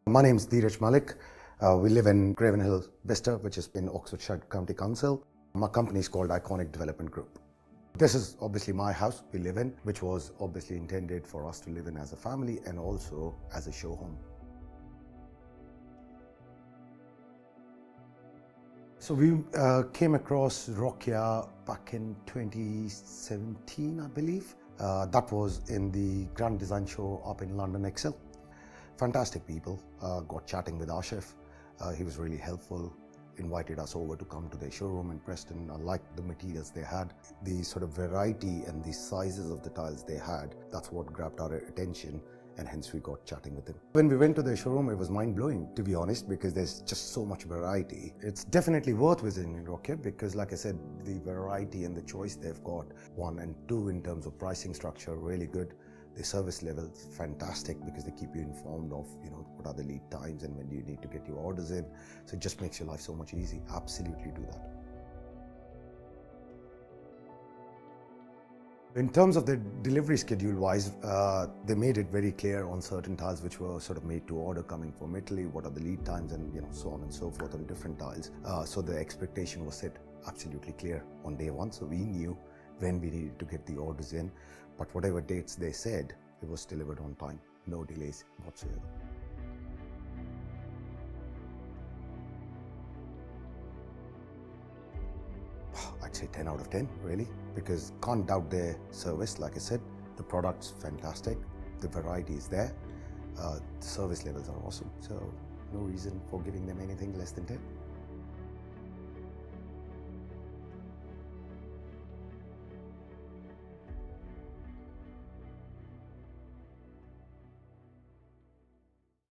My name is Dheeraj Malik. We live in Craven Hill, Bicester, which is in Oxfordshire County Council. My company is called Iconic Development Group. This is obviously my house we live in, which was obviously intended for us to live in as a family and also as a show home. So we came across Roccia back in 2017, I believe. That was in the Grand Design Show up in London Excel. Fantastic people. Got chatting with our chef. He was really helpful. Invited us over to come to their showroom in Preston. I liked the materials they had, the sort of variety and the sizes of the tiles they had. That's what grabbed our attention, and hence we got chatting with them. When we went to their showroom, it was mind-blowing, to be honest, because there's just so much variety. It's definitely worth visiting Roccia because, like I said, the variety and the choice they've got, one, and two, in terms of pricing structure, really good. The service level is fantastic because they keep you informed of, what are the lead times and when you need to get your orders in. So it just makes your life so much easy. Absolutely do that. In terms of the delivery schedule wise, they made it very clear on certain tiles which were sort of made to order coming from Italy, what are the lead times and so on and so forth on different tiles. So the expectation was set absolutely clear on day one. So we knew when we needed to get the orders in, but whatever dates they said, it was delivered on time, no delays whatsoever. I'd say 10 out of 10, really, because can't doubt their service. Like I said, the product's fantastic, the variety is there, the service levels are awesome, so no reason for giving them anything less than 10.